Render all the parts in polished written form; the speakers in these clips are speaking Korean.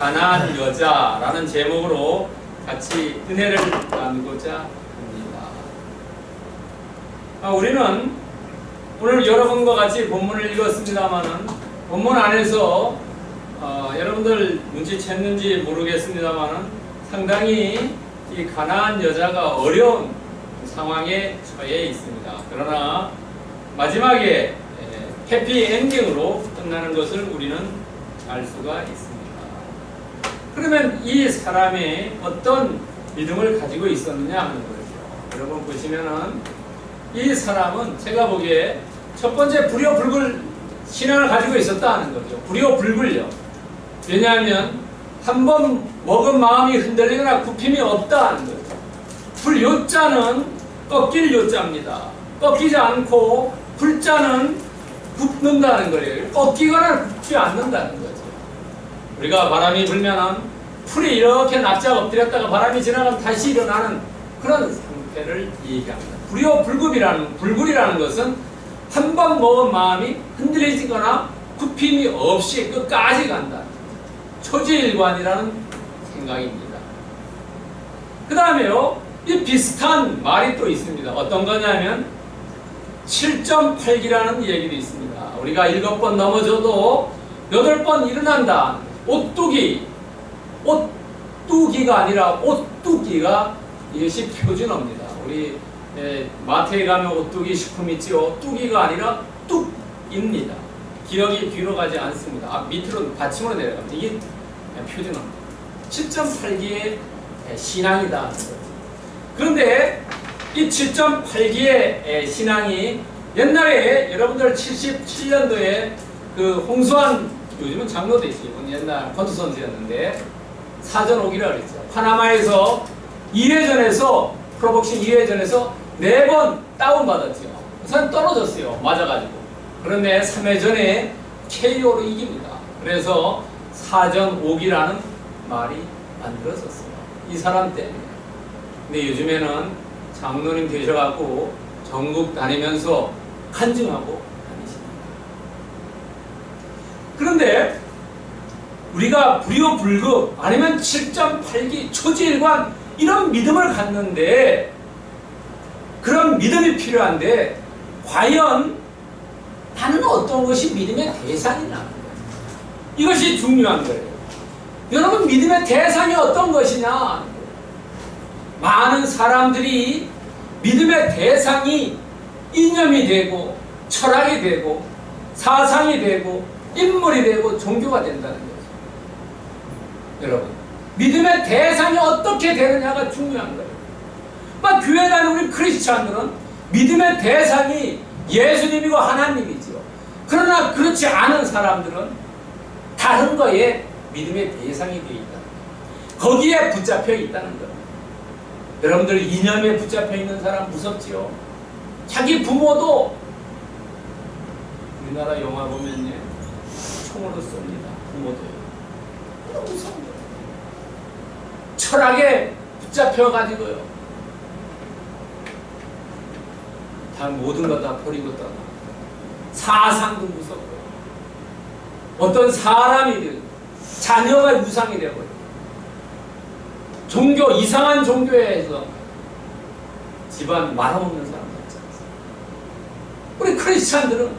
가난한 여자라는 제목으로 같이 은혜를 나누고자 합니다. 우리는 오늘 여러분과 같이 본문을 읽었습니다만은 본문 안에서 여러분들 눈치챘는지 모르겠습니다만은 상당히 이 가난한 여자가 어려운 상황에 처해 있습니다. 그러나 마지막에 해피 엔딩으로 끝나는 것을 우리는 알 수가 있습니다. 그러면 이 사람이 어떤 믿음을 가지고 있었느냐 하는 거죠. 여러분 보시면은 이 사람은 제가 보기에 첫 번째 불효불굴 신앙을 가지고 있었다 하는 거죠. 불효불굴요. 왜냐하면 한번 먹은 마음이 흔들리거나 굽힘이 없다 하는 거죠. 불요자는 꺾일 요자입니다. 꺾이지 않고 불자는 굽는다는 거예요. 꺾이거나 굽지 않는다는 거죠. 우리가 바람이 불면은 풀이 이렇게 납작 엎드렸다가 바람이 지나가면 다시 일어나는 그런 상태를 얘기합니다. 불굴이라는 것은 한 번 먹은 마음이 흔들리거나 굽힘이 없이 끝까지 간다. 초지일관이라는 생각입니다. 그 다음에요, 이 비슷한 말이 또 있습니다. 어떤 거냐면 7.8기라는 얘기도 있습니다. 우리가 7번 넘어져도 8번 일어난다. 오뚜기가 아니라 오뚜기가 이것이 표준어입니다. 우리 마트에 가면 오뚜기 식품 있지, 오뚜기가 아니라 뚝입니다. 기억이 뒤로 가지 않습니다. 밑으로 받침으로 내려갑니다. 이게 표준어입니다. 7.8기의 신앙이다. 그런데 이 7.8기의 신앙이 옛날에 여러분들 77년도에 그 홍수환, 요즘은 장로도 있어요. 옛날 권투 선수였는데 사전 오기라 그랬죠. 파나마에서 2회전에서 프로복싱 2회전에서 4번 다운받았죠. 우선 떨어졌어요. 맞아가지고. 그런데 3회전에 KO로 이깁니다. 그래서 사전 오기라는 말이 만들어졌어요. 이 사람 때문에. 근데 요즘에는 장로님 되셔갖고 전국 다니면서 간증하고 다니십니다. 그런데 우리가 불효불급 아니면 7.8기 초지일관 이런 믿음을 갖는데, 그런 믿음이 필요한데 과연 나는 어떤 것이 믿음의 대상이냐, 이것이 중요한 거예요. 여러분, 믿음의 대상이 어떤 것이냐. 많은 사람들이 믿음의 대상이 이념이 되고 철학이 되고 사상이 되고 인물이 되고 종교가 된다는 거죠. 여러분, 믿음의 대상이 어떻게 되느냐가 중요한 거예요. 막 교회 다니는 우리 크리스찬들은 믿음의 대상이 예수님이고 하나님이죠. 그러나 그렇지 않은 사람들은 다른 거에 믿음의 대상이 되어 있다. 거기에 붙잡혀 있다는 거예요. 여러분들 이념에 붙잡혀 있는 사람 무섭지요. 자기 부모도, 우리나라 영화 보면요, 총으로 쏩니다. 부모도요. 너무 무섭니다. 철학에 붙잡혀가지고요, 다 모든 거 다 버리고 떠나. 사상도 무섭고요. 어떤 사람이든 자녀가 유상이 되어버려요. 종교, 이상한 종교에서 집안 말아먹는 사람 같지 않습니까? 우리 크리스찬들은,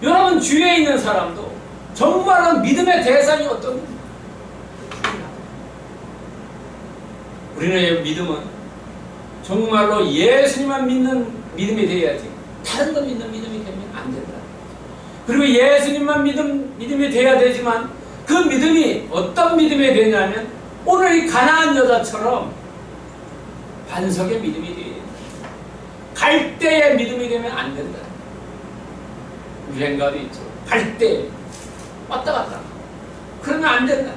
여러분 주위에 있는 사람도 정말로 믿음의 대상이 어떤 건지. 우리의 믿음은 정말로 예수님만 믿는 믿음이 되어야지 다른 거 믿는 믿음이 되면 안 된다. 그리고 예수님만 믿음이 돼야 되지만 그 믿음이 어떤 믿음이 되냐면 오늘 이 가난한 여자처럼 반석의 믿음이 돼야 된다. 갈대의 믿음이 되면 안 된다. 유행가도 있죠. 갈대 왔다 갔다. 그러면 안 된다.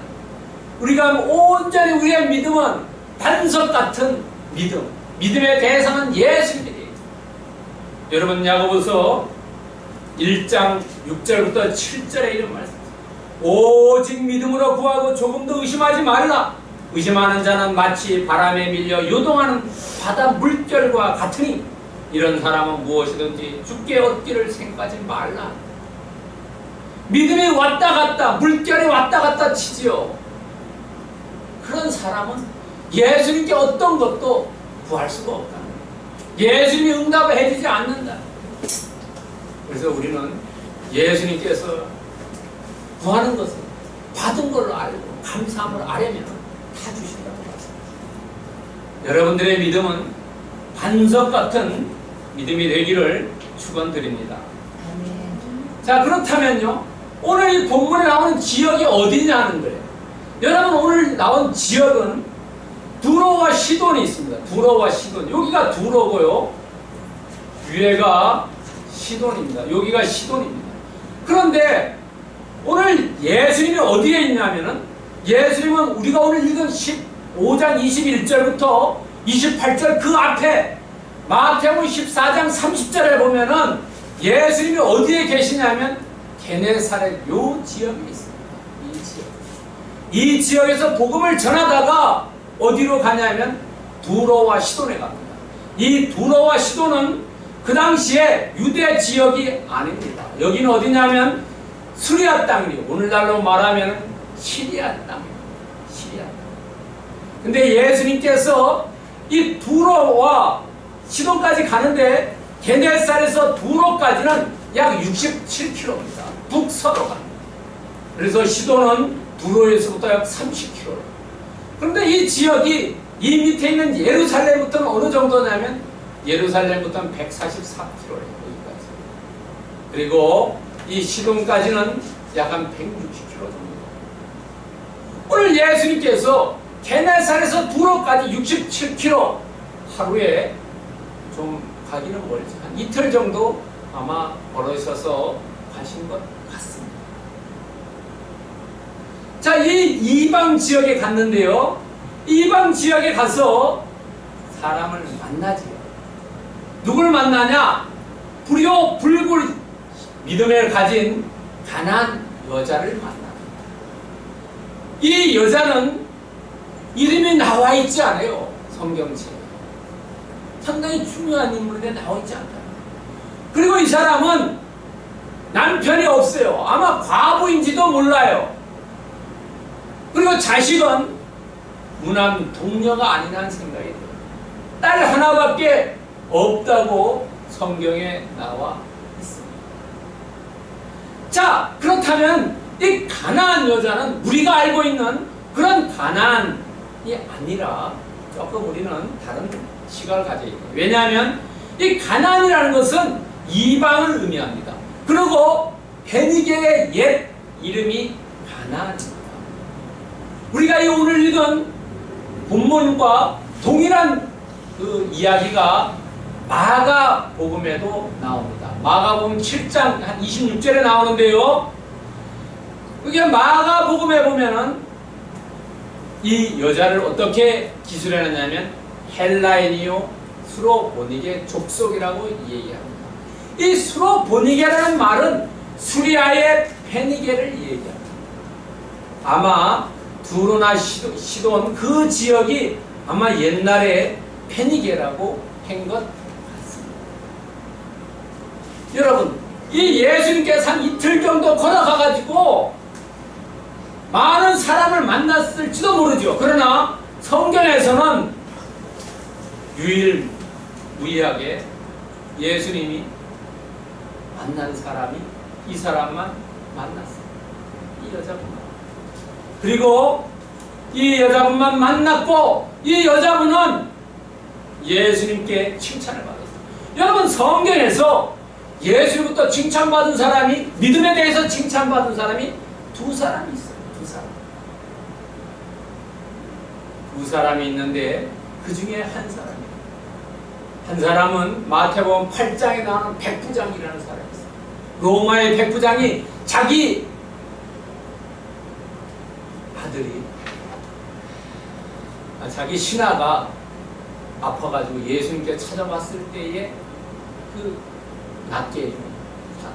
우리가 온전히 우리의 믿음은 반석 같은 믿음, 믿음의 대상은 예수님이 돼요. 여러분, 야고보서 1장 6절부터 7절에 이런 말씀, 오직 믿음으로 구하고 조금도 의심하지 말라. 의심하는 자는 마치 바람에 밀려 요동하는 바다 물결과 같으니 이런 사람은 무엇이든지 죽게 얻기를 생각하지 말라. 믿음이 왔다 갔다, 물결이 왔다 갔다 치지요. 그런 사람은 예수님께 어떤 것도 구할 수가 없다. 예수님이 응답을 해주지 않는다. 그래서 우리는 예수님께서 구하는 것은 받은 걸로 알고 감사함을 아려면 다 주신다고 말씀합니다. 여러분들의 믿음은 반석 같은 믿음이 되기를 축원드립니다. 자, 그렇다면요, 오늘 이 본문에 나오는 지역이 어디냐는 거예요. 여러분, 오늘 나온 지역은 두로와 시돈이 있습니다. 두로와 시돈. 여기가 두로고요, 위에가 시돈입니다. 여기가 시돈입니다. 그런데 오늘 예수님이 어디에 있냐면은, 예수님은 우리가 오늘 읽은 15장 21절부터 28절 그 앞에 마태복음 14장 30절에 보면은 예수님이 어디에 계시냐면 게네사렛 요 지역에 있습니다. 이 지역. 이 지역에서 복음을 전하다가 어디로 가냐면 두로와 시돈에 갑니다. 이 두로와 시돈은 그 당시에 유대 지역이 아닙니다. 여기는 어디냐면 수리아 땅이에요. 오늘날로 말하면 시리아 땅입니다. 시리아 땅. 근데 예수님께서 이 두로와 시돈까지 가는데 게네사렛에서 두로까지는 약 67km입니다. 북서로 갑니다. 그래서 시돈은 두로에서부터 약 30km. 그런데 이 지역이 이 밑에 있는 예루살렘부터는 어느 정도냐면 예루살렘부터는 144km예요. 여기까지. 그리고 이 시돈까지는 약 한 160km 정도. 오늘 예수님께서 게네사렛에서 두로까지 67km 하루에 좀 가기는 멀지 한 이틀 정도 아마 걸으셔서 가신 것 같습니다. 자, 이 이방 지역에 갔는데요, 이방 지역에 가서 사람을 만나지요. 누굴 만나냐? 불효 불굴 믿음을 가진 가난한 여자를 만납니다. 이 여자는 이름이 나와 있지 않아요. 성경책에. 상당히 중요한 인물인데 나와 있지 않다. 그리고 이 사람은 남편이 없어요. 아마 과부인지도 몰라요. 그리고 자식은 무남 동녀가 아니라는 생각이 들어요. 딸 하나밖에 없다고 성경에 나와 있습니다. 자, 그렇다면 이 가나안 여자는 우리가 알고 있는 그런 가나안이 아니라 조금 우리는 다른 시각을 가지고 있어요. 왜냐하면 이 가나안이라는 것은 이방을 의미합니다. 그리고 베니겔의 옛 이름이 가나안입니다. 우리가 이 오늘 읽은 본문과 동일한 그 이야기가 마가복음에도 나옵니다. 마가복음 7장 한 26절에 나오는데요, 그게 마가복음에 보면은 이 여자를 어떻게 기술해놨냐면 헬라인이요 수로보니게 족속이라고 얘기합니다. 이 수로보니게라는 말은 수리아의 페니게를 얘기합니다. 아마 두로나 시돈 그 지역이 아마 옛날에 페니게라고 한 것 같습니다. 여러분, 이 예수님께서 한 이틀 정도 걸어가가지고 많은 사람을 만났을지도 모르죠. 그러나 성경에서는 유일무이하게 예수님이 만난 사람이 이 사람만 만났어요. 이 여자분만. 그리고 이 여자분만 만났고 이 여자분은 예수님께 칭찬을 받았어요. 여러분, 성경에서 예수님부터 칭찬받은 사람이, 믿음에 대해서 칭찬받은 사람이 두 사람이 있어요. 두 사람이 있는데 그 중에 한 사람이에요. 한 사람은 마태복음 8장에 나오는 백부장이라는 사람이 있어요. 로마의 백부장이 자기 아들이, 자기 신하가 아파가지고 예수님께 찾아갔을 때에 그 낫게 해주는 사람.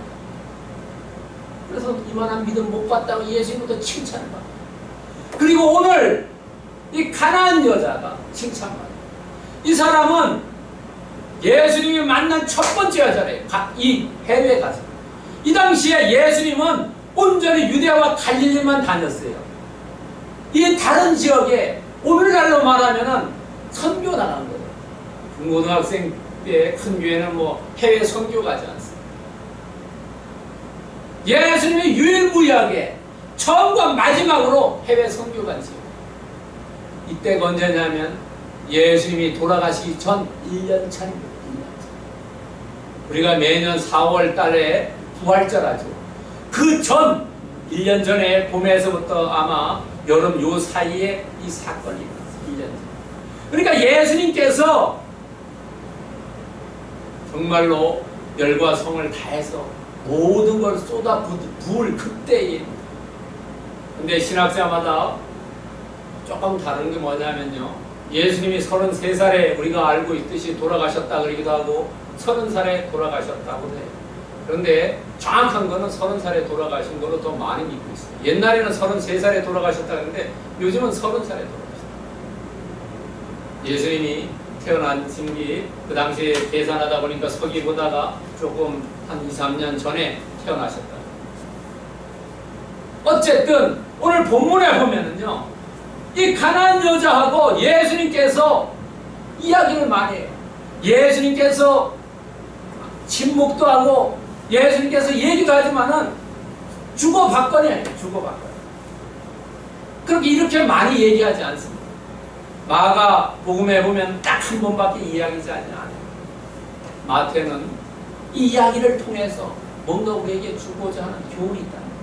그래서 이만한 믿음 못 봤다고 예수님부터 칭찬을 받아요. 그리고 오늘 이 가난한 여자가 칭찬받아요. 이 사람은 예수님이 만난 첫 번째 여자래요. 이 해외에 가서. 이 당시에 예수님은 온전히 유대와 갈릴리만 다녔어요. 이 다른 지역에 오늘날로 말하면은 선교 나간 거예요. 중고등학생 때 큰 교회는 뭐 해외 선교 가지 않습니다. 예수님이 유일무이하게 처음과 마지막으로 해외 선교 간 지요. 이때가 언제냐면 예수님이 돌아가시기 전 1년 차입니다. 1년 차. 우리가 매년 4월 달에 부활절하죠. 그 전 1년 전에 봄에서부터 아마 여름 요 사이에 이 사건이 일어났어요. 1년 전. 그러니까 예수님께서 정말로 열과 성을 다해서 모든 걸 쏟아 부을 그때에, 근데 신학자마다 조금 다른 게 뭐냐면요, 예수님이 33살에 우리가 알고 있듯이 돌아가셨다 그러기도 하고 30살에 돌아가셨다고 해요. 그런데 정확한 거는 30살에 돌아가신 거로 더 많이 믿고 있어요. 옛날에는 33살에 돌아가셨다 그러는데 요즘은 30살에 돌아가셨다. 예수님이 태어난 신기 그 당시에 계산하다 보니까 서기 보다가 조금 한 2, 3년 전에 태어나셨다. 어쨌든 오늘 본문에 보면은요, 이 가난한 여자하고 예수님께서 이야기를 많이 해요. 예수님께서 침묵도 하고 예수님께서 얘기도 하지만은 주고받거니 아니에요. 주고받거니. 그렇게 이렇게 많이 얘기하지 않습니다. 마가 복음에 보면 딱 한 번밖에 이야기하지 않아요. 마태는 이 이야기를 통해서 뭔가 우리에게 주고자 하는 교훈이 있다는 거죠.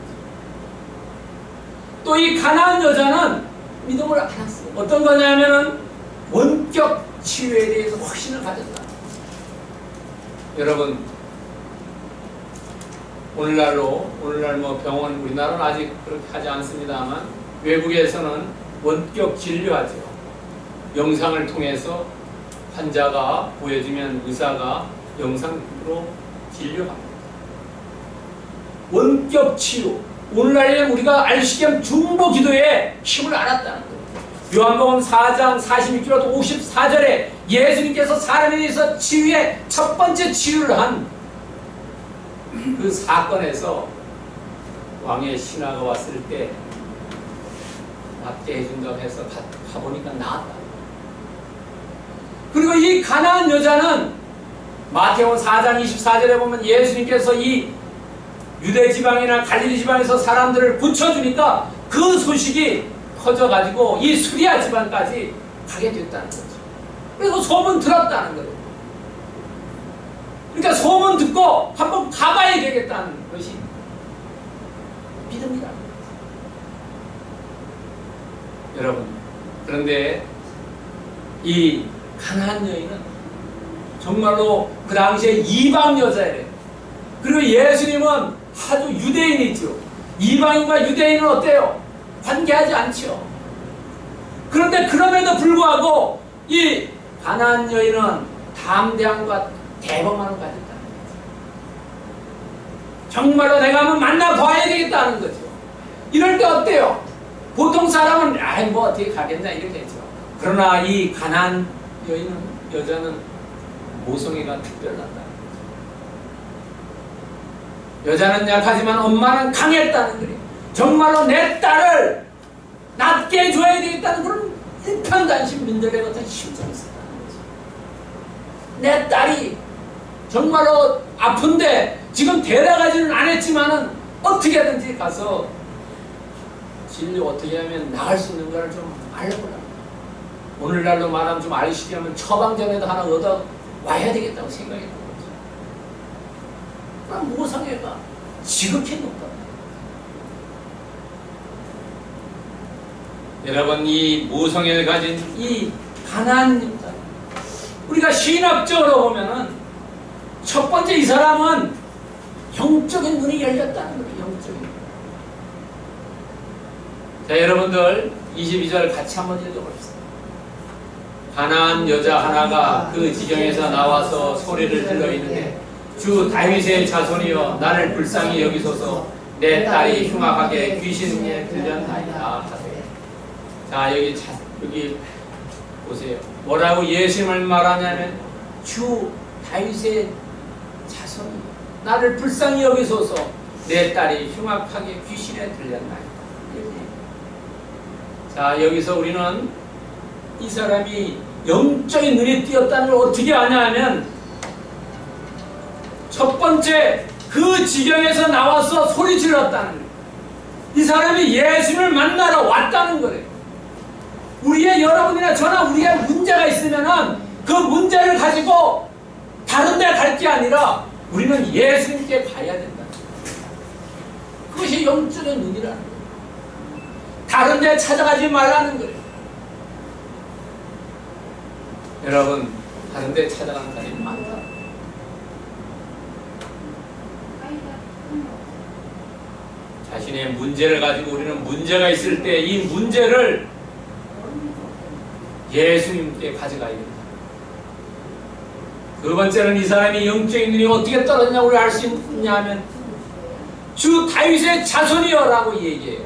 또 이 가난한 여자는 믿음을 알았어요. 어떤 거냐면은 원격 치유에 대해서 확신을 가졌다. 여러분, 오늘날 뭐 병원, 우리나라는 아직 그렇게 하지 않습니다만 외국에서는 원격 진료하죠. 영상을 통해서 환자가 보여주면 의사가 영상으로 진료합니다. 원격 치유. 오늘날에는 우리가 알시겸 중보 기도에 힘을 알았다는 거예요. 요한복음 4장 46절부터 54절에 예수님께서 사람에 대해서 치유의 첫 번째 치유를 한 그 사건에서 왕의 신하가 왔을 때 낫게 해준다고 해서 가보니까 나았다. 그리고 이 가난한 여자는 마태복음 4장 24절에 보면 예수님께서 이 유대 지방이나 갈릴리 지방에서 사람들을 고쳐주니까 그 소식이 커져가지고 이 수리아 지방까지 가게 됐다는 거죠. 그래서 소문 들었다는 거예요. 그러니까 소문 듣고 한번 가봐야 되겠다는 것이 믿음이라는 거죠. 여러분, 그런데 이 가난한 여인은 정말로 그 당시에 이방 여자예요. 그리고 예수님은 아주 유대인이죠. 이방인과 유대인은 어때요? 관계하지 않죠. 그런데 그럼에도 불구하고 이 가난한 여인은 담대함과 대범함을 가졌다는 거죠. 정말로 내가 한번 만나봐야 되겠다는 거죠. 이럴 때 어때요? 보통 사람은 아이 뭐 어떻게 가겠냐 이렇게 했죠. 그러나 이 가난한 여자는 모성애가 특별하다. 여자는 약하지만 엄마는 강했다는 거예요. 정말로 내 딸을 낫게 해줘야 되겠다는 그런 일편단심 민들레 같은 심정이 있었다는 거죠. 내 딸이 정말로 아픈데 지금 데려가지는 않았지만은 어떻게든지 가서 진료 어떻게 하면 나을 수 있는 걸 좀 알려보라. 오늘날로 말하면 좀 알시려면 처방전에도 하나 얻어 와야 되겠다고 생각했던 거죠. 모성애가 지극히 높다. 여러분, 이 모성애를 가진 이 가난한 여자, 우리가 신학적으로 보면은 첫 번째 이 사람은 영적인 눈이 열렸다는 거예요. 영적인 눈. 자, 여러분들 22절 같이 한번 읽어봅시다. 가난한 여자 하나가 그 지경에서 나와서 소리를 질러 이르되 주 다윗의 자손이여 나를 불쌍히 여기소서 내 딸이 흉악하게 귀신에 들렸나이다 하세. 자, 여기 보세요. 뭐라고 예수님을 말하냐면 주 다윗의 자손이 나를 불쌍히 여기소서 내 딸이 흉악하게 귀신에 들렸나이다. 자, 여기서 우리는 이 사람이 영적인 눈이 띄었다는 걸 어떻게 아냐 하면 첫 번째 그 지경에서 나와서 소리 질렀다는 거예요. 이 사람이 예수님을 만나러 왔다는 거예요. 우리의 여러분이나 저나 우리의 문제가 있으면은 그 문제를 가지고 다른 데 갈 게 아니라 우리는 예수님께 가야 된다. 그것이 영적인 눈이라는 거예요. 다른 데 찾아가지 말라는 거예요. 여러분, 다른 데 찾아가는 사람이 많다. 자신의 문제를 가지고 우리는 문제가 있을 때 이 문제를 예수님께 가져가야 됩니다. 두 번째는 이 사람이 영적인 눈이 어떻게 떨어졌냐고 알 수 있냐 하면 주 다윗의 자손이여라고 얘기해요.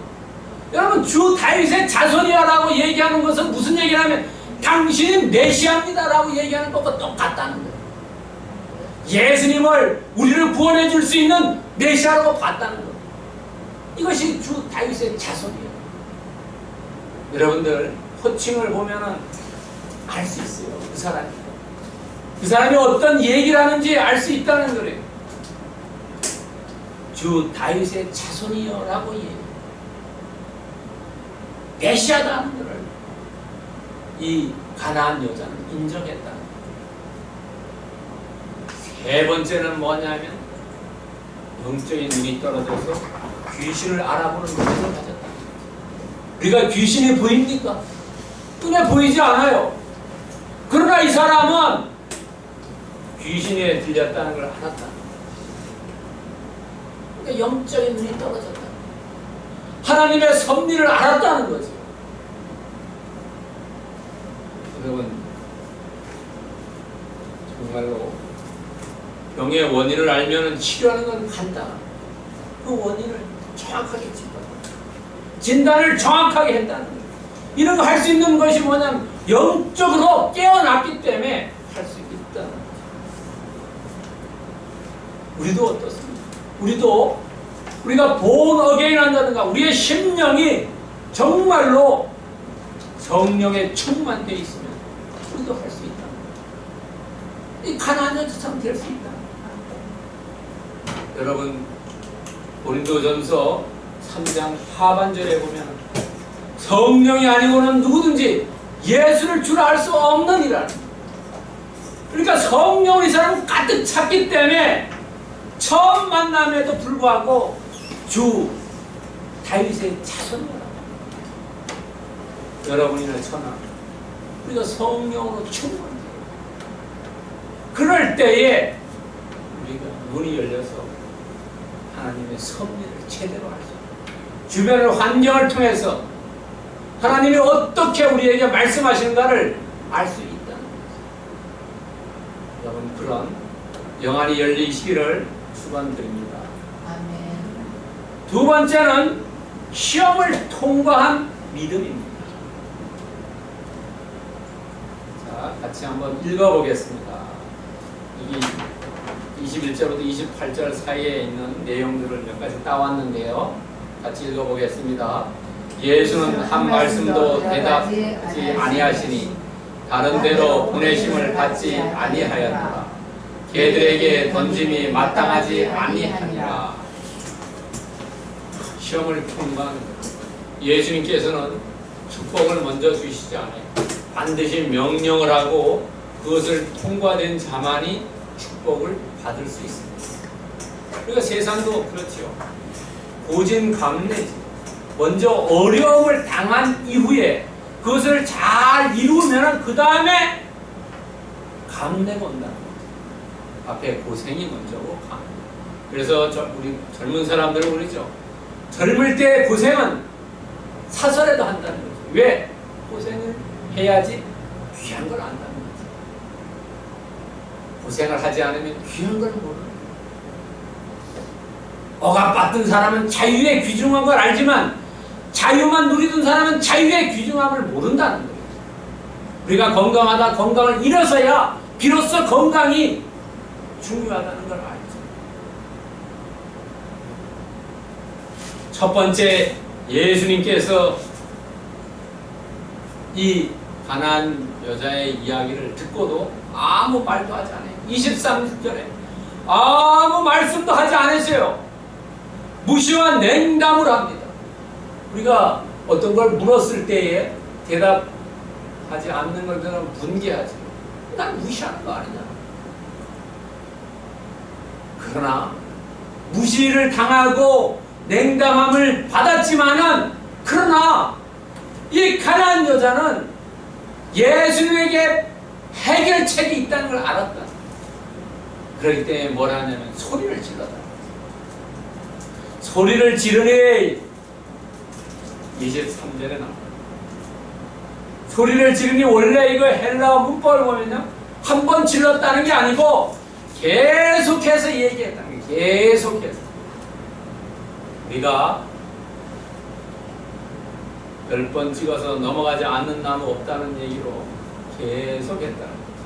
여러분, 주 다윗의 자손이여라고 얘기하는 것은 무슨 얘기냐면 당신이 메시아입니다라고 얘기하는 것과 똑같다는 거예요. 예수님을 우리를 구원해 줄 수 있는 메시아라고 봤다는 거예요. 이것이 주 다윗의 자손이에요. 여러분들 호칭을 보면은 알 수 있어요. 그 사람이 어떤 얘기를 하는지 알 수 있다는 거예요. 주 다윗의 자손이여라고 얘기해요. 메시아다 하는 것을 이 가나안 여자는 인정했다. 세 번째는 뭐냐면 영적인 눈이 떨어져서 귀신을 알아보는 눈을 가졌다. 우리가 귀신이 보입니까? 눈에 보이지 않아요. 그러나 이 사람은 귀신에 들렸다는 걸 알았다. 그러니까 영적인 눈이 떨어졌다. 하나님의 섭리를 알았다는 거죠. 여러분, 정말로 병의 원인을 알면 치료하는 건 간단하다. 그 원인을 정확하게 진단을 정확하게 했다는 거예요. 이런 거 할 수 있는 것이 뭐냐면 영적으로 깨어났기 때문에 할 수 있다는 거죠. 우리도 어떻습니까? 우리가 born again 한다든가 우리의 심령이 정말로 성령에 충만되어 있으면 우리도 할 수 있다. 이 가나안 여자처럼 될 수 있다. 여러분, 고린도전서 3장 하반절에 보면 성령이 아니고는 누구든지 예수를 주라 할 수 없느니라. 그러니까 성령을 이 사람은 가득 찼기 때문에 처음 만남에도 불구하고 주 다윗의 자손이라. 여러분이나 저나 우리가 성령으로 충만해요. 그럴 때에 우리가 눈이 열려서 하나님의 섭리를 제대로 알 수 있어요. 주변의 환경을 통해서 하나님이 어떻게 우리에게 말씀하시는가를 알 수 있다는 거죠. 여러분, 그런 영안이 열리시기를 축원드립니다. 아멘. 두 번째는 시험을 통과한 믿음입니다. 자, 같이 한번 읽어보겠습니다. 이 21절부터 28절 사이에 있는 내용들을 몇 가지 따왔는데요. 같이 읽어보겠습니다. 예수는 한 말씀도 대답하지 아니하시니 다른 데로 보내심을 받지 아니하였노라. 개들에게 던짐이 마땅하지 아니하니라. 시험을 통과하는 것. 예수님께서는 축복을 먼저 주시지 않아요. 반드시 명령을 하고 그것을 통과된 자만이 축복을 받을 수 있습니다. 그러니까 세상도 그렇죠. 고진감래지. 먼저 어려움을 당한 이후에 그것을 잘 이루면 그 다음에 감래가 온다는 거죠. 앞에 고생이 먼저고 감래. 그래서 우리 젊은 사람들은 그러죠. 젊을 때 고생은 사설에도 한다는 거죠. 왜? 고생을 해야지 귀한 걸 안다는 거죠. 고생을 하지 않으면 귀한 걸 모르는 거예요. 억압받던 사람은 자유의 귀중한 걸 알지만 자유만 누리던 사람은 자유의 귀중함을 모른다는 거예요. 우리가 건강하다 건강을 잃어서야 비로소 건강이 중요하다는 걸 알죠. 첫 번째, 예수님께서 이 가나안 여자의 이야기를 듣고도 아무 말도 하지 않아요. 23절에 아무 말씀도 하지 않으세요. 무시와 냉담을 합니다. 우리가 어떤 걸 물었을 때에 대답하지 않는 것들은 분개하지. 난 무시하는 거 아니냐. 그러나 무시를 당하고 냉담함을 받았지만은, 그러나 이 가나안 여자는 예수님에게 해결책이 있다는 걸 알았다. 그렇기 때문에 뭘 하냐면 소리를 질렀다. 소리를 지르니 23절에 나옵니다. 소리를 지르니 원래 이거 헬라어 문법을 보면요, 한 번 질렀다는 게 아니고 계속해서 얘기했다는 게, 계속해서. 우리가 10번 찍어서 넘어가지 않는 나무 없다는 얘기로 계속했다는 거죠.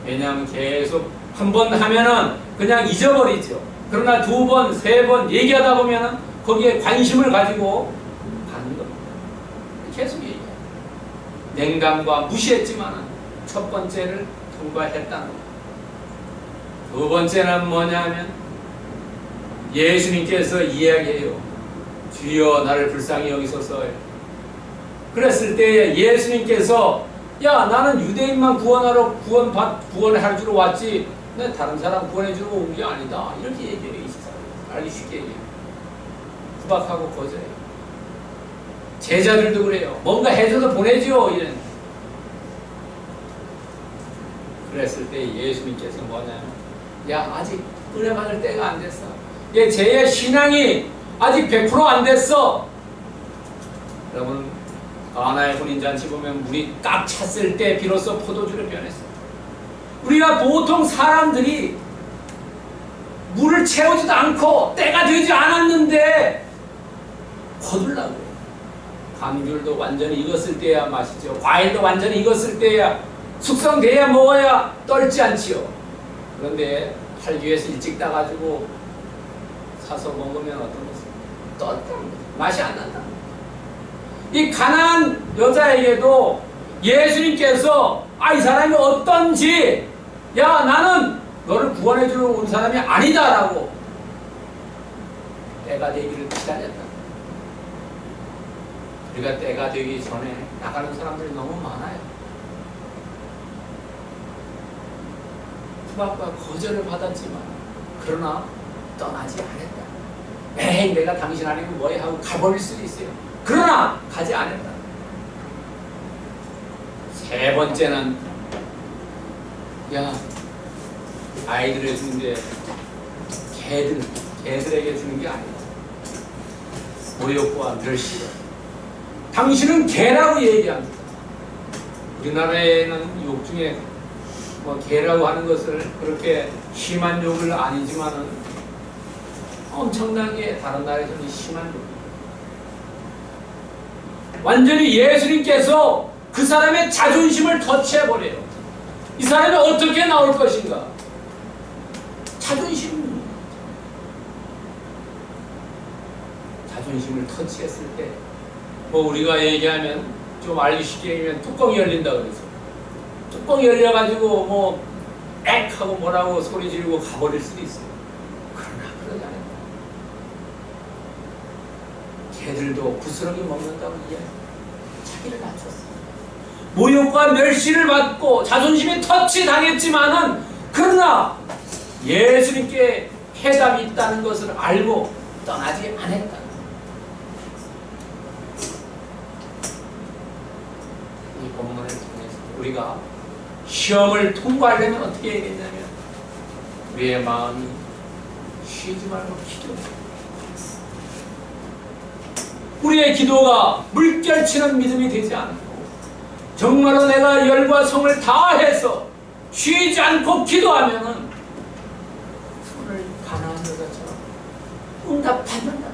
왜냐하면 계속 한 번 하면은 그냥 잊어버리죠. 그러나 2번, 3번 얘기하다 보면은 거기에 관심을 가지고 가는 겁니다. 계속 얘기해요. 냉담과 무시했지만은 첫 번째를 통과했다는 겁니다. 두 번째는 뭐냐면 예수님께서 이야기해요. 주여 나를 불쌍히 여기소서. 그랬을 때 예수님께서 야, 나는 유대인만 구원하러 구원할 줄 왔지 난 다른 사람 구원해 주러 온 게 아니다. 이렇게 얘기해요. 이 사람 알기 쉽게 얘기해요. 구박하고 거절해요. 제자들도 그래요. 뭔가 해줘서 보내죠. 이런. 그랬을 때 예수님께서 뭐냐면 야, 아직 은혜 받을 때가 안 됐어. 얘 쟤의 신앙이 아직 100% 안 됐어. 여러분, 가나의 혼인잔치 보면 물이 꽉 찼을 때 비로소 포도주를 변했어. 우리가 보통 사람들이 물을 채우지도 않고 때가 되지 않았는데 거둘라고. 감귤도 완전히 익었을 때야 마시죠. 과일도 완전히 익었을 때야 숙성돼야 먹어야 떨지 않지요. 그런데 팔기에서 일찍 따가지고 사서 먹으면 어떤 것이 떴다는 거죠. 맛이 안 난다. 이 가나안 여자에게도 예수님께서 이 사람이 어떤지, 야, 나는 너를 구원해 주러 온 사람이 아니다라고 때가 되기를 기다렸다. 우리가 때가 되기 전에 나가는 사람들이 너무 많아요. 구박과 거절을 받았지만 그러나 떠나지 않았다. 에이, 내가 당신 아니면 뭐해 하고 가버릴 수도 있어요. 그러나 가지 않았다. 세 번째는 야, 아이들을 주는데 개들에게 주는 게 아니다. 모욕과 멸시를. 당신은 개라고 얘기합니다. 우리나라에는 욕 중에 뭐 개라고 하는 것을 그렇게 심한 욕을 아니지만은 엄청나게 다른 나라에서는 심한 욕. 완전히 예수님께서 그 사람의 자존심을 터치해버려요. 이 사람이 어떻게 나올 것인가? 자존심을 터치했을 때, 뭐 우리가 얘기하면 좀 알기 쉽게 얘기하면 뚜껑이 열린다 그래서 뚜껑이 열려가지고 뭐 액 하고 뭐라고 소리 지르고 가버릴 수도 있어요. 그러나 그러지 않아요. 개들도 부스러기 먹는다고 이야기. 자기를 낮췄어. 모욕과 멸시를 받고 자존심이 터치당했지만은 그러나 예수님께 해답이 있다는 것을 알고 떠나지 않았다. 이 본문을 통해서 우리가 시험을 통과하려면 어떻게 해야 되냐면 우리의 마음이 쉬지 말고 기도해. 우리의 기도가 물결치는 믿음이 되지 않고 정말로 내가 열과 성을 다해서 쉬지 않고 기도하면은 오늘 가나안 여자처럼 응답받는다.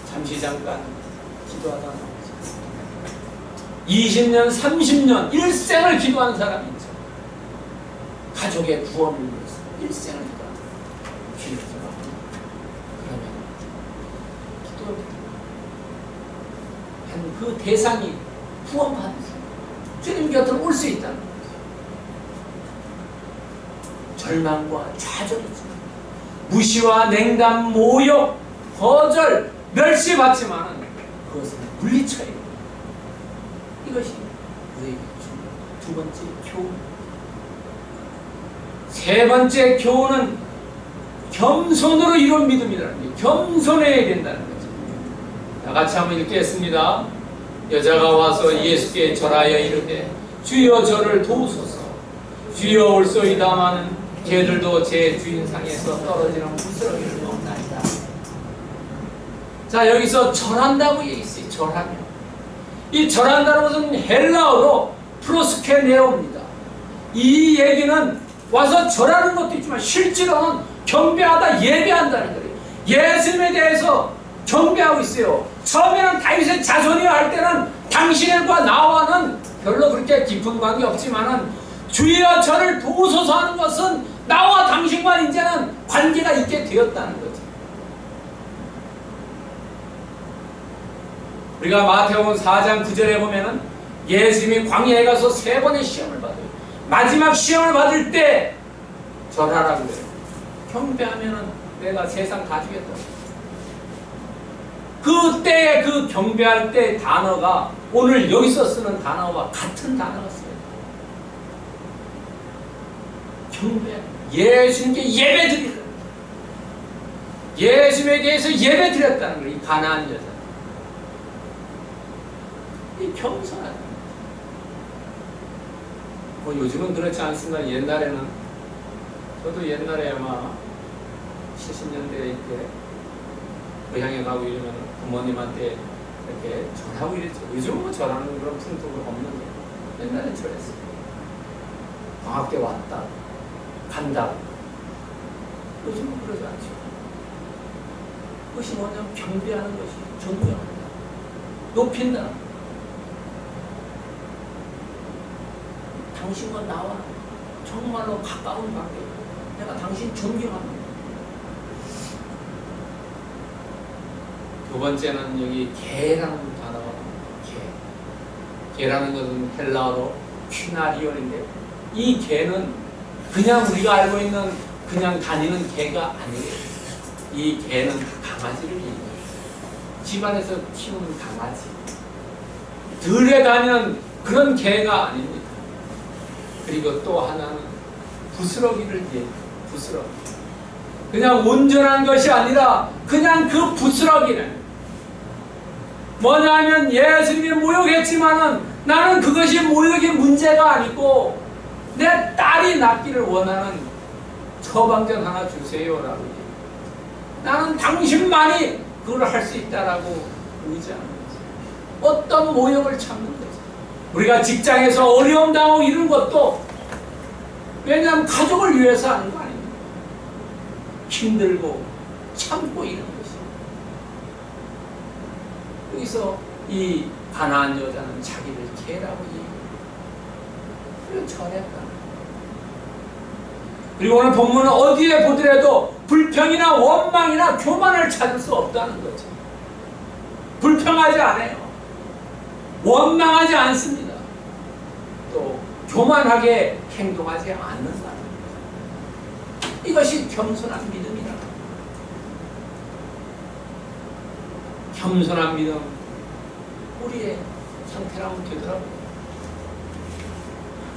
잠시 잠깐 기도하다 나오죠. 20년, 30년, 일생을 기도한 사람이 있죠. 가족의 구원을 위해서 일생을 기도한다. 그러면 기도 한 그 대상이 구원받는 주님 곁으로 올 수 있다는 거죠. 절망과 좌절이죠. 무시와 냉담, 모욕, 거절, 멸시받지만 그것은 물리쳐야 됩니다. 이것이 우리에게 주는 두 번째 교훈. 세 번째 교훈은 겸손으로 이룬 믿음이라는 게 겸손해야 된다는 거죠. 다 같이 한번 읽겠습니다. 여자가 와서 예수께 절하여 이르되 주여 저를 도우소서. 주여 올소이다마는 걔들도 제 주인상에서 떨어지는 부스러기를 먹나이다. 자, 여기서 절한다고 얘기했어요. 절하며. 이 절한다는 것은 헬라어로 프로스케네오입니다. 이 얘기는 와서 절하는 것도 있지만 실제로는 경배하다, 예배한다는 거예요. 예수님에 대해서 경배하고 있어요. 처음에는 다윗의 자손이라 할 때는 당신과 나와는 별로 그렇게 깊은 관계 없지만은 주여 저를 도우소서 하는 것은 나와 당신과 이제는 관계가 있게 되었다는 거죠. 우리가 마태복음 4장 9절에 보면은 예수님이 광야에 가서 3번의 시험을 받아요. 마지막 시험을 받을 때 절하라고 해요. 경배하면은 내가 세상 다 주겠다. 그때 그 경배할 때 단어가 오늘 여기서 쓰는 단어와 같은 단어가 써요. 경배, 예수님께 예배드리라. 예수님에 대해서 예배드렸다는 거예요. 이 가나안 여자. 이 겸손한. 뭐 요즘은 그렇지 않습니다. 옛날에는 저도 옛날에 아마 70년대에 때 고향에 가고 이러면 부모님한테 이렇게 절하고 이랬죠. 요즘은 뭐 절하는 그런 풍토가 없는데 옛날엔 절했어요. 방학 때 왔다 간다. 요즘은 그러지 않죠. 그것이 뭐냐면 경배하는 것이 존경한다, 높인다. 당신과 나와 정말로 가까운 관계. 내가 당신 존경합니다. 두 번째는 여기 개라는 단어가 나옵니다. 개라는 것은 헬라어로 퀴나리온인데 이 개는 그냥 우리가 알고 있는 그냥 다니는 개가 아니에요. 이 개는 강아지를 얘기해요. 집안에서 키우는 강아지. 들에 다니는 그런 개가 아닙니다. 그리고 또 하나는 부스러기를 얘기해요. 부스러기. 그냥 온전한 것이 아니라 그냥 그 부스러기는 뭐냐면 예수님이 모욕했지만은 나는 그것이 모욕의 문제가 아니고 내 딸이 낳기를 원하는 처방전 하나 주세요라고 얘기해요. 나는 당신만이 그걸 할 수 있다라고 의지하는 거죠. 어떤 모욕을 참는 거죠. 우리가 직장에서 어려움 당하고 이런 것도 왜냐하면 가족을 위해서 하는 거 아닙니까? 힘들고 참고 이런 것이. 여기서 이 가나안 여자는 자기를 개라고 얘기해요. 그리고 절했다. 그리고 오늘 본문은 어디에 보더라도 불평이나 원망이나 교만을 찾을 수 없다는 거죠. 불평하지 않아요. 원망하지 않습니다. 또 교만하게 행동하지 않는다. 이것이 겸손한 믿음이다. 겸손한 믿음, 우리의 상태라면 되더라고요.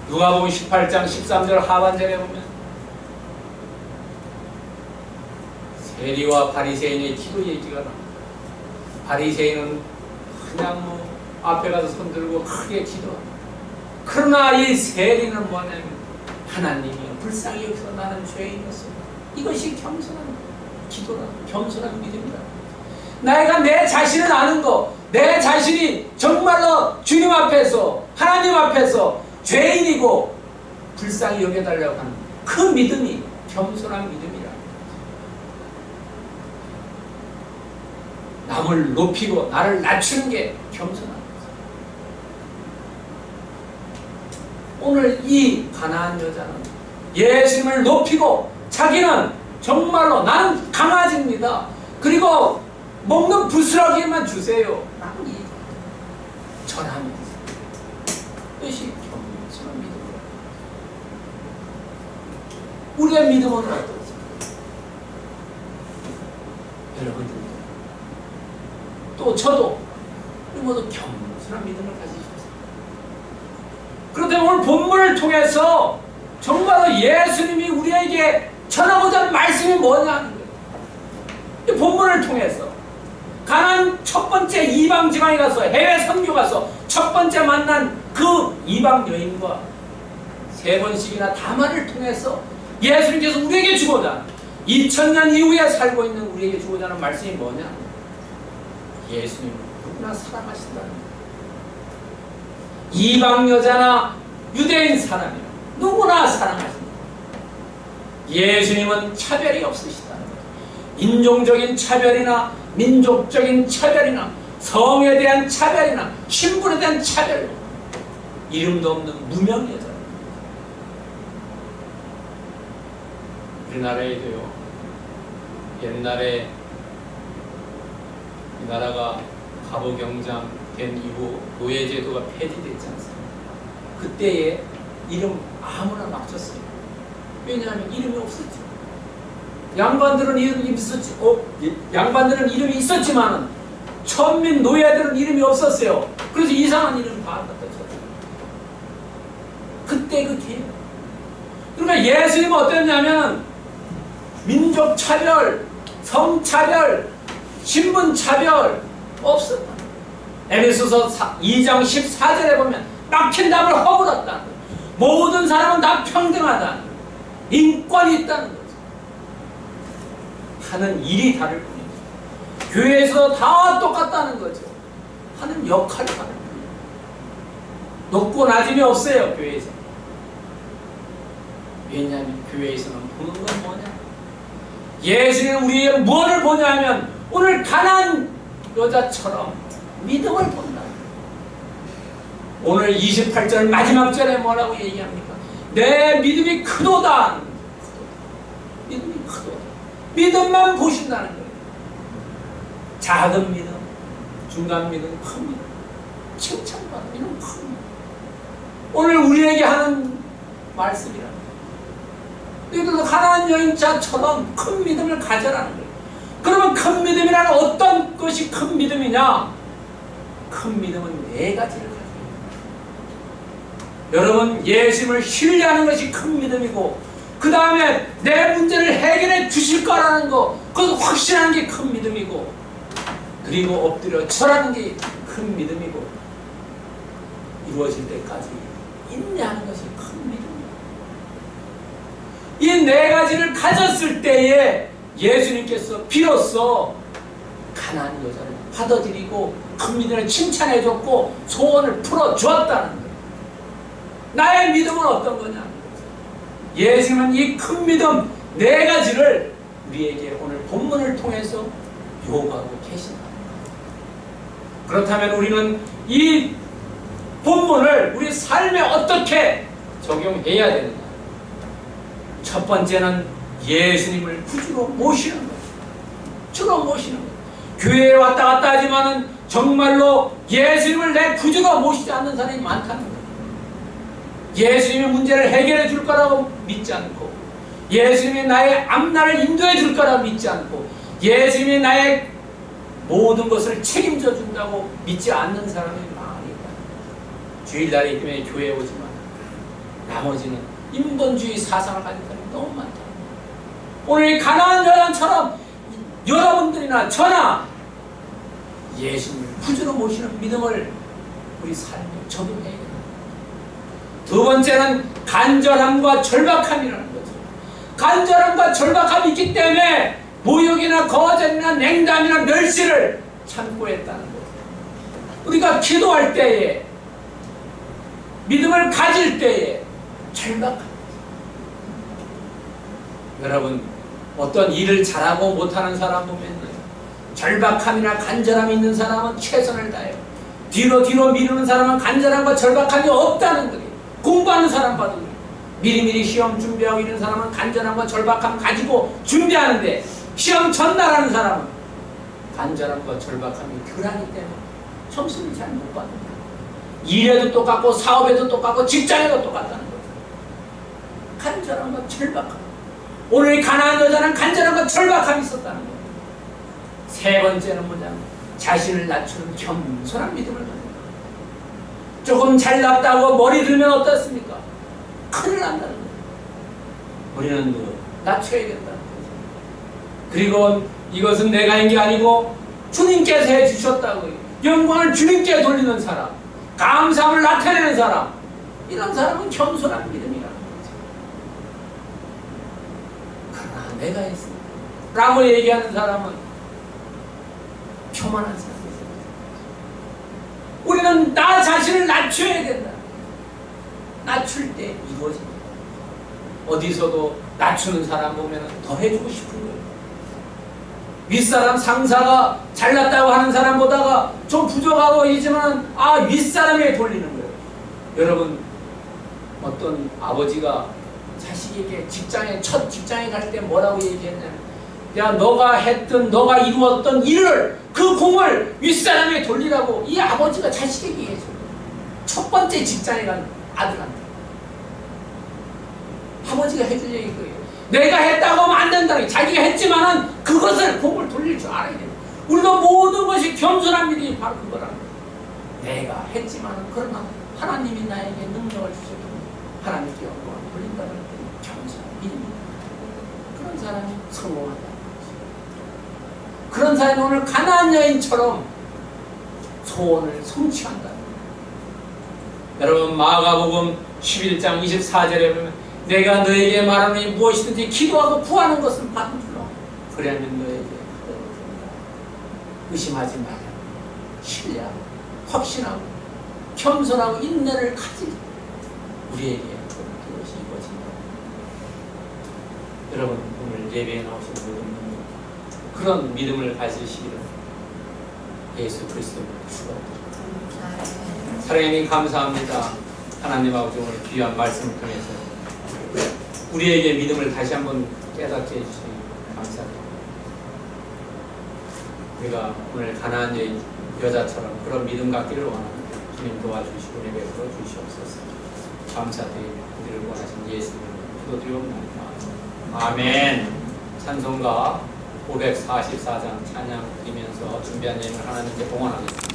누가복음 18장 13절 하반절에 보면 세리와 바리새인의 기도 얘기가 나옵니다. 바리새인은 그냥 뭐 앞에 가서 손들고 크게 기도합니다. 그러나 이 세리는 뭐냐면 하나님이 불쌍히 여기서 나는 죄인이었습니다. 이것이 겸손한 기도라, 겸손한 믿음이라. 내가 내 자신을 아는 거, 내 자신이 정말로 주님 앞에서 하나님 앞에서 죄인이고 불쌍히 여겨달라고 하는 그 믿음이 겸손한 믿음이라. 남을 높이고 나를 낮추는 게 겸손한 거죠. 오늘 이 가나안 여자는 예수님을 높이고 자기는 정말로 나는 강아지입니다. 그리고 먹는 부스러기만 주세요. 라고 얘기해요. 전하면서 뜻이 겸손한 믿음으로. 우리의 믿음은 어떻습니까? 여러분들 또 저도 우리 모두 겸손한 믿음을 가지십시오. 그렇다면 오늘 본문을 통해서 정말로 예수님이 우리에게 전하고자 하는 말씀이 뭐냐는 거예요. 이 본문을 통해서 가나안 첫 번째 이방 지방에 가서 해외 선교 가서 첫 번째 만난 그 이방 여인과 세 번씩이나 담화를 통해서 예수님께서 우리에게 주고자 하는 2000년 이후에 살고 있는 우리에게 주고자 하는 말씀이 뭐냐? 예수님을 누구나 사랑하신다는 거예요. 이방 여자나 유대인 사람이나 누구나 사랑하신다. 예수님은 차별이 없으시다는 거예요. 인종적인 차별이나 민족적인 차별이나 성에 대한 차별이나 신분에 대한 차별, 이름도 없는 무명 여자. 우리나라에도요, 옛날에 이 나라가 갑오경장 된 이후 노예제도가 폐지됐지 않습니까? 그때에 이름 아무나 막 줬어요. 왜냐하면 이름이 없었죠. 양반들은 이름이 있었지, 양반들은 이름이 있었지만은 천민 노예들은 이름이 없었어요. 그래서 이상한 이름 다 갖다 줬어요. 그때 그 기회. 그러니까 예수님은 어땠냐면 민족 차별, 성 차별, 신분 차별 없었다. 에베소서 2장 14절에 보면 막힌 답을 허물었다는 거예요. 모든 사람은 다 평등하다는 거예요. 인권이 있다는 거죠. 하는 일이 다를 뿐이죠. 교회에서 다 똑같다는 거죠. 하는 역할이 다를 뿐이에요. 높고 낮음이 없어요, 교회에서. 왜냐하면 교회에서는 보는 건 뭐냐? 예수님은 우리의 무엇을 보냐면 오늘 가난한 여자처럼 믿음을 본다. 오늘 28절 마지막 절에 뭐라고 얘기합니까? 내 믿음이 크도다. 믿음이 크도다. 믿음만 보신다는 거예요. 작은 믿음, 중간 믿음, 큰 믿음, 칭찬받는 믿음, 큰 믿음. 오늘 우리에게 하는 말씀이라. 너희들도 가난한 여인자처럼 큰 믿음을 가져라는 거예요. 그러면 큰 믿음이라는 어떤 것이 큰 믿음이냐? 큰 믿음은 네 가지를 가지고 있습니다. 여러분, 예수님을 신뢰하는 것이 큰 믿음이고, 그 다음에 내 문제를 해결해 주실 거라는 거, 그것을 확신하는 게 큰 믿음이고, 그리고 엎드려 절하는 게 큰 믿음이고, 이루어질 때까지 인내하는 것이 큰 믿음입니다. 이 네 가지를 가졌을 때에 예수님께서 비로소 가난한 여자를 받아들이고 큰 믿음을 칭찬해줬고 소원을 풀어주었다는 거예요. 나의 믿음은 어떤 거냐? 예수님은 이 큰 믿음 네 가지를 우리에게 오늘 본문을 통해서 요구하고 계신다. 그렇다면 우리는 이 본문을 우리 삶에 어떻게 적용해야 되느냐? 첫 번째는 예수님을 구주로 모시는 거예요. 주로 모시는 거예요. 교회에 왔다 갔다 하지만은 정말로 예수님을 내 구주로 모시지 않는 사람이 많다는 거예요. 예수님이 문제를 해결해 줄 거라고 믿지 않고, 예수님이 나의 앞날을 인도해 줄 거라고 믿지 않고, 예수님이 나의 모든 것을 책임져 준다고 믿지 않는 사람이 많이 있다. 주일날에 있으면 교회에 오지만 나머지는 인본주의 사상을 가진 사람이 너무 많다. 오늘 가난한 여자처럼 여러분들이나 저나 예수님을 구주로 모시는 믿음을 우리 삶에 적용해야 됩니다. 두 번째는 간절함과 절박함이라는 거죠. 간절함과 절박함이 있기 때문에 모욕이나 거절이나 냉담이나 멸시를 참고 했다는 거죠. 우리가 기도할 때에, 믿음을 가질 때에 절박함. 여러분, 어떤 일을 잘하고 못하는 사람 보면 절박함이나 간절함이 있는 사람은 최선을 다해요. 뒤로 미루는 사람은 간절함과 절박함이 없다는 거예요. 공부하는 사람 봐도 미리미리 시험 준비하고 있는 사람은 간절함과 절박함 가지고 준비하는데, 시험 전날 하는 사람은 간절함과 절박함이 덜하기 때문에 점수를 잘 못 받는다. 일에도 똑같고 사업에도 똑같고 직장에도 똑같다는 거예요. 간절함과 절박함. 오늘 이 가나안 여자는 간절함과 절박함이 있었다는 거예요. 세 번째는 뭐냐? 자신을 낮추는 겸손한 믿음을 가진 거예요. 조금 잘났다고 머리 들면 어떻습니까? 큰일 난다는 거예요. 우리는 낮춰야 된다는 거죠. 그리고 이것은 내가 한 게 아니고 주님께서 해주셨다고요. 영광을 주님께 돌리는 사람, 감사함을 나타내는 사람, 이런 사람은 겸손한 믿음이라는 거죠. 그러나 내가 했습니다 라고 얘기하는 사람은 교만한 사람이에요. 우리는 나 자신을 낮춰야 된다. 낮출 때 이루어집니다. 어디서도 낮추는 사람 보면 더 해주고 싶은 거예요. 윗사람 상사가 잘났다고 하는 사람보다가 좀 부족하고 있지만 윗사람에 돌리는 거예요. 여러분, 어떤 아버지가 자식에게 첫 직장에 갈 때 뭐라고 얘기했냐면, 야, 너가 너가 이루었던 일을, 그 공을 윗사람에 돌리라고 이 아버지가 자식에게 얘기해줘요. 첫 번째 직장에 간 아들한테 아버지가 해줄 얘기인 거예요. 내가 했다고 하면 안 된다. 자기가 했지만은 그것을 공을 돌릴 줄 알아야 돼요. 우리가 모든 것이 겸손한 믿음이 바로 그거라는 거예요. 내가 했지만은 그러나 하나님이 나에게 능력을 주셨기 때문에 하나님께 영광을 돌린다는 게 겸손한 믿음입니다. 그런 사람이 성공한다는 거죠. 그런 사람이 오늘 가나안 여인처럼 소원을 성취한다는 거예요. 여러분, 마가복음 11장 24절에 보면 내가 너에게 말하노니 무엇이든지 기도하고 구하는 것은 받은 줄로 그래야면 너에게 하도록 의심하지 말라. 신뢰하고 확신하고 겸손하고 인내를 가지고 우리에게 그것이 이루어진다. 여러분, 오늘 예배에 나오신 모든 분들 그런 믿음을 가지시기를 예수 그리스도로 축원합니다. 사랑하님, 감사합니다. 하나님 아버지, 오늘 귀한 말씀을 통해서 우리에게 믿음을 다시 한번 깨닫게 해주시니 감사합니다. 우리가 오늘 가나안 여자처럼 그런 믿음 갖기를 원합니다. 주님 도와주시고 우리 베풀어 주시옵소서. 감사드리며 우리를 원하신 예수님을 기도드리옵나이다. 아멘. 찬송가 544장 찬양 드리면서 준비한 예물을 하나님께 봉헌하겠습니다.